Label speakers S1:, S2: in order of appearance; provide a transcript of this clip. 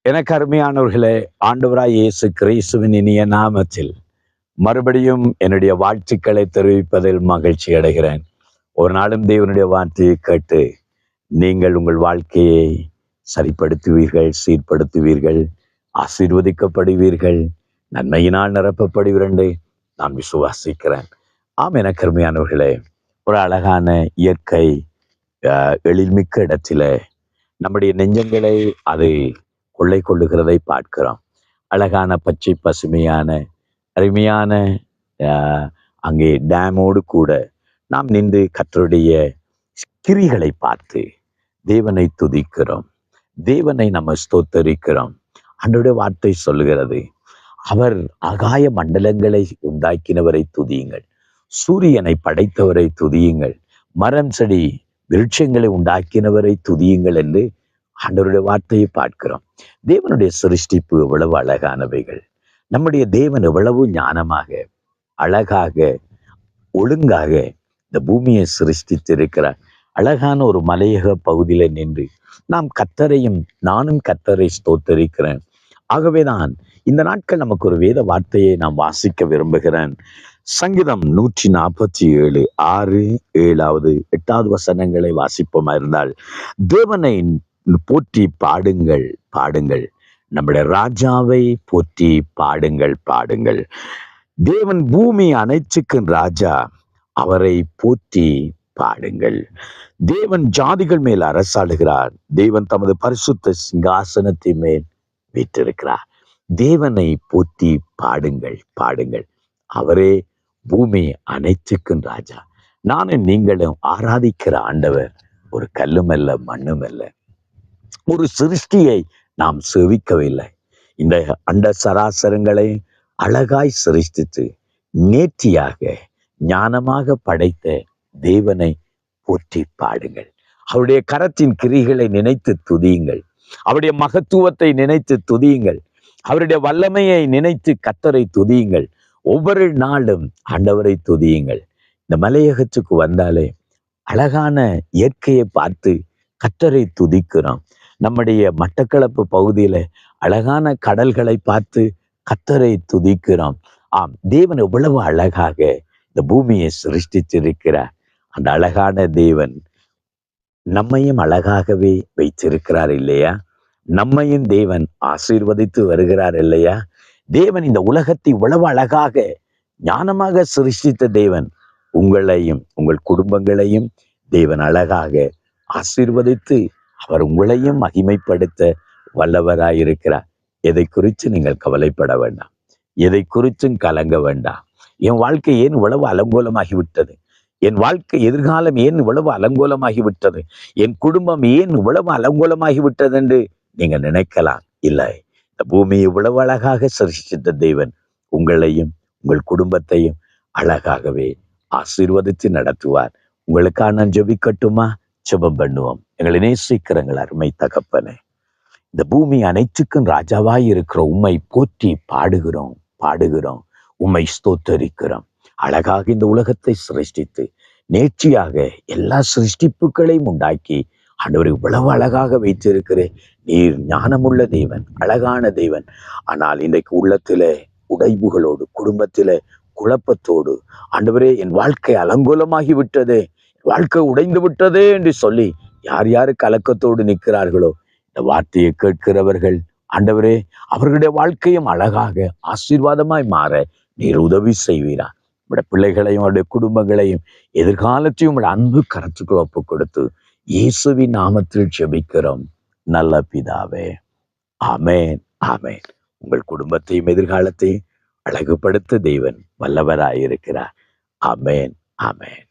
S1: எனக்கு அருமையானவர்களே, ஆண்டவராய் இயேசு கிறிஸ்துவின் இனிய நாமத்தில் மறுபடியும் என்னுடைய வாழ்த்துக்களை தெரிவிப்பதில் மகிழ்ச்சி அடைகிறேன். ஒரு நாளும் தேவனுடைய வார்த்தையை கேட்டு நீங்கள் உங்கள் வாழ்க்கையை சரிப்படுத்துவீர்கள், சீர்படுத்துவீர்கள், ஆசீர்வதிக்கப்படுவீர்கள், நன்மையினால் நிரப்பப்படுவீர்கள் என்று நான் விசுவாசிக்கிறேன். ஆம், எனக்கு அருமையானவர்களே, ஒரு அழகான இயற்கை எழில்மிக்க இடத்தில நம்முடைய நெஞ்சங்களை அது கொள்ளை கொள்ளுகிறதை பார்க்கிறோம். அழகான பச்சை பசுமையான அருமையான அங்கே டேமோடு கூட நாம் நின்று கர்த்தருடைய கிரிகளை பார்த்து தேவனை துதிக்கிறோம், தேவனை நம்ம ஸ்தோத்தரிக்கிறோம். ஆண்டவருடைய வார்த்தை சொல்லுகிறது, அவர் ஆகாய மண்டலங்களை உண்டாக்கினவரை துதியுங்கள், சூரியனை படைத்தவரை துதியுங்கள், மரம் செடி விருட்சங்களை உண்டாக்கினவரை துதியுங்கள் என்று ஆண்டவருடைய வார்த்தையை பார்க்கிறோம். தேவனுடைய சிருஷ்டிப்பு எவ்வளவு அழகானவைகள்! நம்முடைய தேவன் எவ்வளவு ஞானமாக, அழகாக, ஒழுங்காக இந்த பூமியை சிருஷ்டித்திருக்கிறார். அழகான ஒரு மலையக பகுதியில நின்று நாம் கர்த்தரையும் நானும் கர்த்தரை ஸ்தோத்தரிக்கிறேன். ஆகவேதான் இந்த நாட்கள் நமக்கு ஒரு வேத வார்த்தையை நாம் வாசிக்க விரும்புகிறேன். சங்கீதம் 147 6, 7, 8 வசனங்களை வாசிப்போமா இருந்தால், தேவனை போற்றி பாடுங்கள் பாடுங்கள், நம்முடைய ராஜாவை போற்றி பாடுங்கள் பாடுங்கள். தேவன் பூமி அனைத்துக்கும் ராஜா, அவரை போற்றி பாடுங்கள். தேவன் ஜாதிகள் மேல் அரசாளுகிறார், தேவன் தமது பரிசுத்த சிங்காசனத்தின் மேல் வீற்றிருக்கிறார். தேவனை போற்றி பாடுங்கள் பாடுங்கள், அவரே பூமி அனைத்துக்கும் ராஜா. நானும் நீங்களும் ஆராதிக்கிற ஆண்டவர் ஒரு கல்லுமல்ல மண்ணுமல்ல, ஒரு சிருஷ்டியை நாம் சேவிக்கவில்லை. இந்த அண்ட சராசரங்களை அழகாய் சிருஷ்டித்து நேர்த்தியாக ஞானமாக படைத்த தேவனை போற்றி பாடுங்கள். அவருடைய கரத்தின் கிரிகளை நினைத்து துதியுங்கள், அவருடைய மகத்துவத்தை நினைத்து துதியுங்கள், அவருடைய வல்லமையை நினைத்து கர்த்தரை துதியுங்கள். ஒவ்வொரு நாளும் ஆண்டவரை துதியுங்கள். இந்த மலையகத்துக்கு வந்தாலே அழகான இயற்கையை பார்த்து கர்த்தரை துதிக்கிறோம். நம்முடைய மட்டக்களப்பு பகுதியில அழகான கடல்களை பார்த்து கர்த்தரை துதிக்கிறோம். ஆம், தேவன் எவ்வளவு அழகாக இந்த பூமியை சிருஷ்டித்திருக்கிறார். அந்த அழகான தேவன் நம்மையும் அழகாகவே வைத்திருக்கிறார் இல்லையா? நம்மையும் தேவன் ஆசீர்வதித்து வருகிறார் இல்லையா? தேவன் இந்த உலகத்தை இவ்வளவு அழகாக ஞானமாக சிருஷ்டித்த தேவன் உங்களையும் உங்கள் குடும்பங்களையும் தேவன் அழகாக ஆசீர்வதித்து அவர் உங்களையும் மகிமைப்படுத்த வல்லவராயிருக்கிறார். எதை குறித்து நீங்கள் கவலைப்பட வேண்டாம், எதை குறித்தும் கலங்க வேண்டாம். என் வாழ்க்கை ஏன் இவ்வளவு அலங்கோலமாகிவிட்டது, என் வாழ்க்கை எதிர்காலம் ஏன் இவ்வளவு அலங்கோலமாகிவிட்டது, என் குடும்பம் ஏன் இவ்வளவு அலங்கோலமாகிவிட்டது என்று நீங்கள் நினைக்கலாம். இல்லை, இந்த பூமி இவ்வளவு அழகாக சிருஷ்டித்த தேவன் உங்களையும் உங்கள் குடும்பத்தையும் அழகாகவே ஆசீர்வதித்து நடத்துவார். உங்களுக்காக நான் ஜெபிக்கட்டுமா? ஜெபம் பண்ணுவோம். எங்களை நேசிக்கிறங்கள் அருமை தகப்பனே, இந்த பூமி அனைத்துக்கும் ராஜாவாய் இருக்கிற உம்மை போற்றி பாடுகிறோம் பாடுகிறோம், உம்மை ஸ்தோத்தரிக்கிறோம். அழகாக இந்த உலகத்தை சிருஷ்டித்து நேர்ச்சியாக எல்லா சிருஷ்டிப்புகளையும் உண்டாக்கி ஆண்டவரை இவ்வளவு அழகாக வைத்திருக்கிறேன். நீர் ஞானமுள்ள தேவன், அழகான தேவன். ஆனால் இன்றைக்கு உள்ளத்தில உடைவுகளோடு, குடும்பத்தில குழப்பத்தோடு, ஆண்டவரே என் வாழ்க்கை அலங்கோலமாகி விட்டதே, வாழ்க்கை உடைந்து விட்டதே என்று சொல்லி யார் யாரு கலக்கத்தோடு நிற்கிறார்களோ, இந்த வார்த்தையை கேட்கிறவர்கள் ஆண்டவரே அவர்களுடைய வாழ்க்கையும் அழகாக ஆசீர்வாதமாய் மாற நீர் உதவி செய்வீரா. உடைய பிள்ளைகளையும் அவருடைய குடும்பங்களையும் எதிர்காலத்தையும் உடைய அன்பு கரத்துக்கு ஒப்பு கொடுத்து இயேசுவின் நாமத்தில் ஜெபிக்கிறோம் நல்ல பிதாவே, ஆமேன் ஆமேன். உங்கள் குடும்பத்தையும் எதிர்காலத்தையும் அழகுபடுத்த தேவன் வல்லவராயிருக்கிறார். ஆமேன் ஆமேன்.